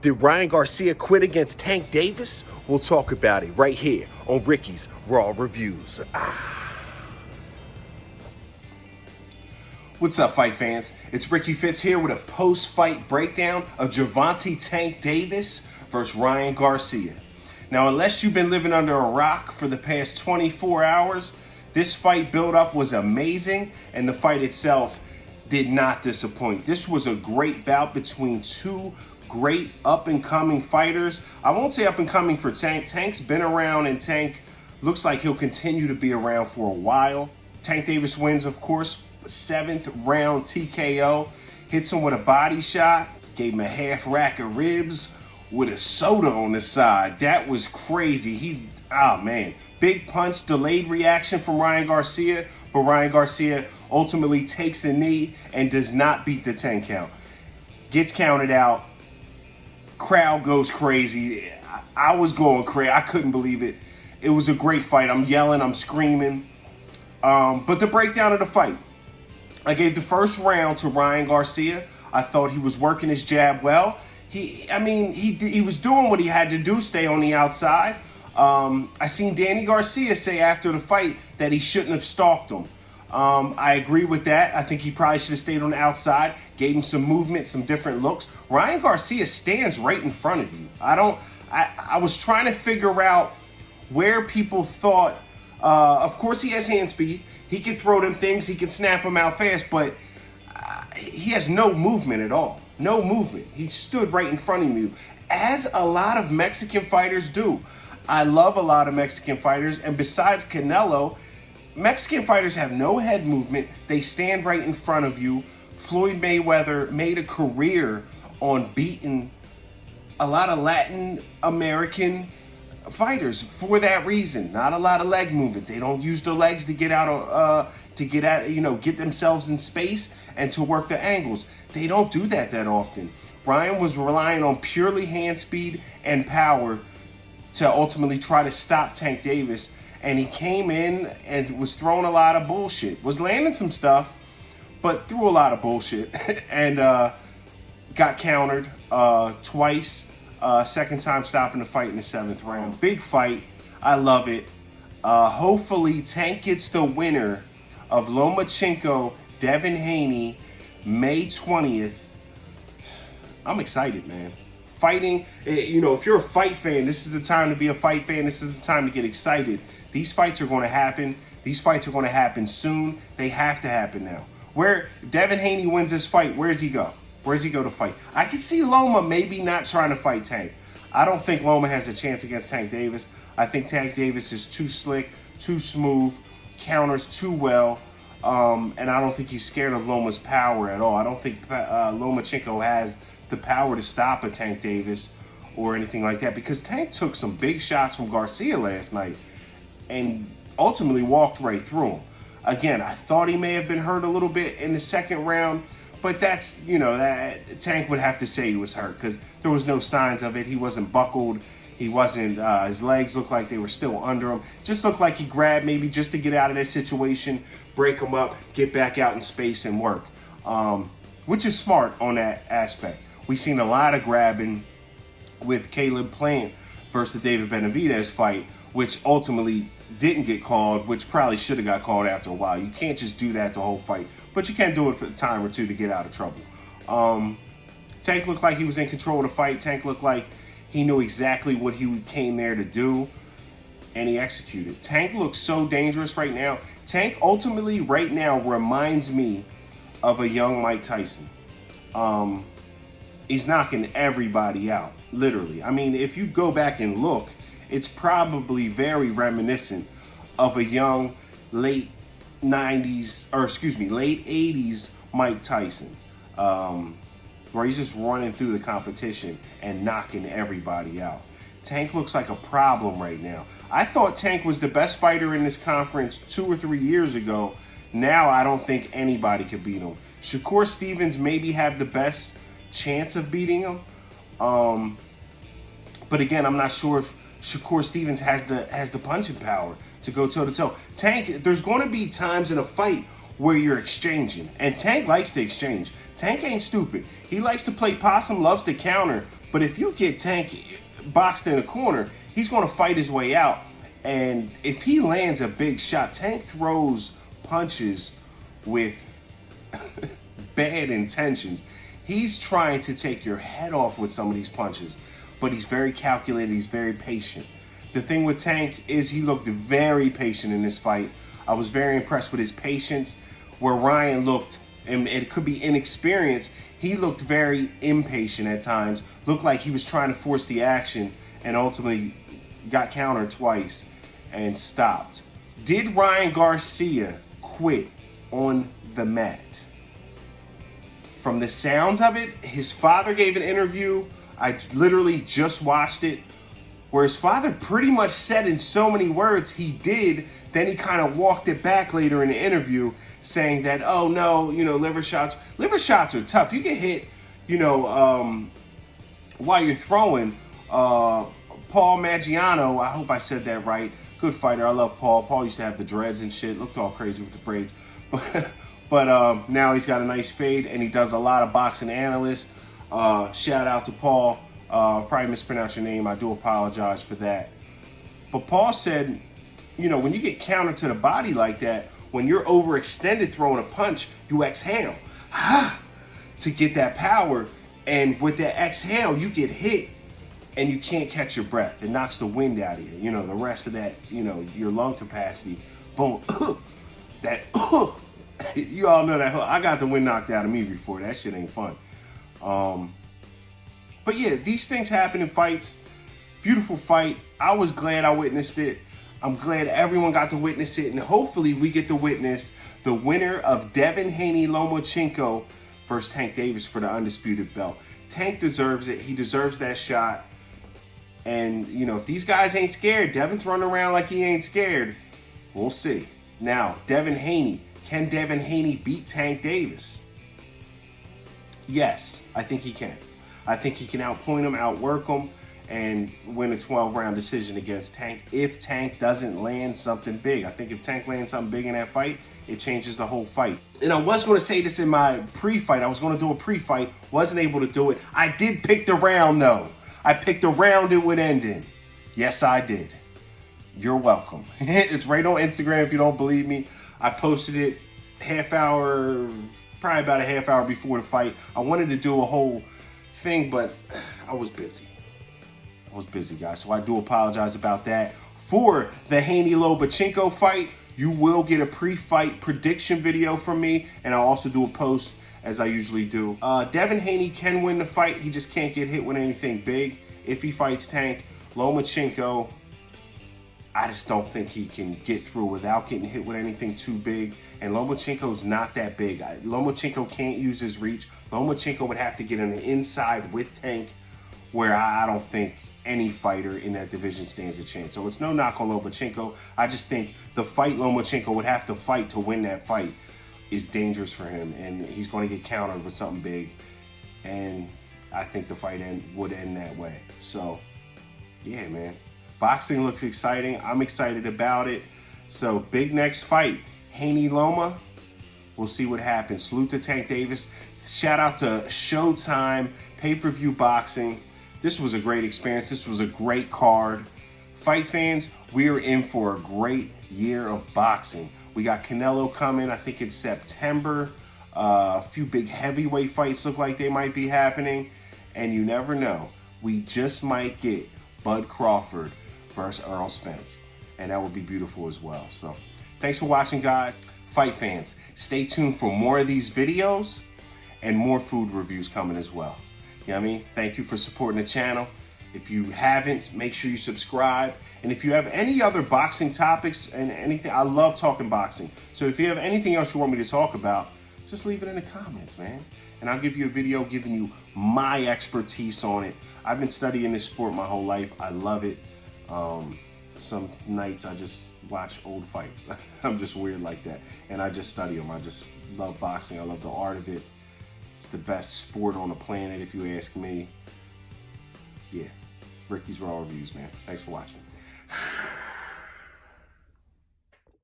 Did Ryan Garcia quit against Tank Davis? We'll talk about it right here on Ricky's Raw Reviews. What's up, fight fans? It's Ricky Fitz here with a post-fight breakdown of Gervonta Tank Davis versus Ryan Garcia. Now, unless you've been living under a rock for the past 24 hours, this fight build-up was amazing, and the fight itself did not disappoint. This was a great bout between two great up-and-coming fighters. I won't say up-and-coming for Tank. Tank's been around, and Tank looks like he'll continue to be around for a while. Tank Davis wins, of course, 7th round TKO. Hits him with a body shot. Gave him a half rack of ribs with a soda on the side. That was crazy. Big punch, delayed reaction from Ryan Garcia, but Ryan Garcia ultimately takes a knee and does not beat the 10 count. Gets counted out. Crowd goes crazy. I was going crazy. I couldn't believe it. It was a great fight. I'm yelling, I'm screaming. But the breakdown of the fight. I gave the first round to Ryan Garcia. I thought he was working his jab well. He was doing what he had to do, stay on the outside. I seen Danny Garcia say after the fight that he shouldn't have stalked him. I agree with that. I think he probably should have stayed on the outside, gave him some movement, some different looks. Ryan Garcia stands right in front of you. I was trying to figure out where people thought, of course he has hand speed. He can throw them things, he can snap them out fast, but he has no movement at all. No movement. He stood right in front of you, as a lot of Mexican fighters do. I love a lot of Mexican fighters, and besides Canelo, Mexican fighters have no head movement. They stand right in front of you. Floyd Mayweather made a career on beating a lot of Latin American fighters for that reason. Not a lot of leg movement. They don't use their legs to get out get themselves in space and to work the angles. They don't do that often. Brian was relying on purely hand speed and power to ultimately try to stop Tank Davis, and he came in and was throwing a lot of bullshit. Was landing some stuff, but threw a lot of bullshit and got countered twice. Second time stopping the fight in the 7th round. Big fight. I love it. Hopefully Tank gets the winner of Lomachenko, Devin Haney, May 20th. I'm excited, man. Fighting, if you're a fight fan, this is the time to be a fight fan. This is the time to get excited. These fights are going to happen. These fights are going to happen soon. They have to happen now. Where Devin Haney wins this fight, where does he go? Where does he go to fight? I can see Loma maybe not trying to fight Tank. I don't think Loma has a chance against Tank Davis. I think Tank Davis is too slick, too smooth, counters too well, and I don't think he's scared of Loma's power at all. I don't think Lomachenko has the power to stop a Tank Davis or anything like that, because Tank took some big shots from Garcia last night and ultimately walked right through him. Again, I thought he may have been hurt a little bit in the 2nd round, but that's, that Tank would have to say he was hurt because there was no signs of it. He wasn't buckled. He wasn't, his legs looked like they were still under him. Just looked like he grabbed maybe just to get out of that situation, break him up, get back out in space and work, which is smart on that aspect. We've seen a lot of grabbing with Caleb Plant versus the David Benavidez fight, which ultimately didn't get called, which probably should have got called after a while. You can't just do that the whole fight, but you can do it for a time or two to get out of trouble. Tank looked like he was in control of the fight. Tank looked like he knew exactly what he came there to do, and he executed. Tank looks so dangerous right now. Tank ultimately right now reminds me of a young Mike Tyson. He's knocking everybody out, literally. I mean, if you go back and look, it's probably very reminiscent of a young late 80s Mike Tyson, where he's just running through the competition and knocking everybody out. Tank looks like a problem right now. I thought Tank was the best fighter in this conference 2 or 3 years ago. Now I don't think anybody could beat him. Shakur Stevens maybe have the best chance of beating him. But again, I'm not sure if Shakur Stevens has the punching power to go toe-to-toe. Tank, there's going to be times in a fight where you're exchanging. And Tank likes to exchange. Tank ain't stupid. He likes to play possum, loves to counter. But if you get Tank boxed in a corner, he's going to fight his way out. And if he lands a big shot, Tank throws punches with bad intentions. He's trying to take your head off with some of these punches, but he's very calculated, he's very patient. The thing with Tank is he looked very patient in this fight. I was very impressed with his patience. Where Ryan looked, and it could be inexperience, he looked very impatient at times. Looked like he was trying to force the action and ultimately got countered twice and stopped. Did Ryan Garcia quit on the mat? From the sounds of it, his father gave an interview. I literally just watched it, where his father pretty much said in so many words he did. Then he kind of walked it back later in the interview, saying that, oh no, liver shots. Liver shots are tough. You get hit, while you're throwing. Paul Maggiano, I hope I said that right. Good fighter. I love Paul. Paul used to have the dreads and shit. Looked all crazy with the braids. But now he's got a nice fade, and he does a lot of boxing analysts. Shout out to Paul. Probably mispronounced your name. I do apologize for that. But Paul said, when you get countered to the body like that, when you're overextended throwing a punch, you exhale to get that power. And with that exhale, you get hit and you can't catch your breath. It knocks the wind out of you. The rest of that, your lung capacity, boom, that, you all know that. I got the wind knocked out of me before. That shit ain't fun. But yeah, these things happen in fights. Beautiful fight. I was glad I witnessed it. I'm glad everyone got to witness it. And hopefully we get to witness the winner of Devin Haney-Lomachenko versus Tank Davis for the undisputed belt. Tank deserves it. He deserves that shot. And, if these guys ain't scared, Devin's running around like he ain't scared. We'll see. Now, Devin Haney. Can Devin Haney beat Tank Davis? Yes, I think he can. I think he can outpoint him, outwork him, and win a 12-round decision against Tank if Tank doesn't land something big. I think if Tank lands something big in that fight, it changes the whole fight. And I was going to say this in my pre-fight. I was going to do a pre-fight. Wasn't able to do it. I did pick the round, though. I picked the round it would end in. Yes, I did. You're welcome. It's right on Instagram if you don't believe me. I posted it probably about a half hour before the fight. I wanted to do a whole thing, but I was busy. Guys. So I do apologize about that. For the Haney-Lomachenko fight, you will get a pre-fight prediction video from me, and I'll also do a post as I usually do. Devin Haney can win the fight. He just can't get hit with anything big if he fights Tank. Lomachenko, I just don't think he can get through without getting hit with anything too big. And Lomachenko's not that big. Lomachenko can't use his reach. Lomachenko would have to get on the inside with Tank, where I don't think any fighter in that division stands a chance. So it's no knock on Lomachenko. I just think the fight Lomachenko would have to fight to win that fight is dangerous for him. And he's going to get countered with something big. And I think the fight would end that way. So, yeah, man. Boxing looks exciting. I'm excited about it. So, big next fight. Haney-Loma. We'll see what happens. Salute to Tank Davis. Shout out to Showtime Pay-Per-View Boxing. This was a great experience. This was a great card. Fight fans, we are in for a great year of boxing. We got Canelo coming, I think it's September. A few big heavyweight fights look like they might be happening. And you never know. We just might get Bud Crawford versus Earl Spence. And that would be beautiful as well. So, thanks for watching, guys. Fight fans, stay tuned for more of these videos and more food reviews coming as well. You know what I mean? Thank you for supporting the channel. If you haven't, make sure you subscribe. And if you have any other boxing topics and anything, I love talking boxing. So if you have anything else you want me to talk about, just leave it in the comments, man. And I'll give you a video giving you my expertise on it. I've been studying this sport my whole life. I love it. Some nights I just watch old fights. I'm just weird like that. And I just study them. I just love boxing. I love the art of it. It's the best sport on the planet, if you ask me. Yeah, Ricky's Raw Reviews, man. Thanks for watching.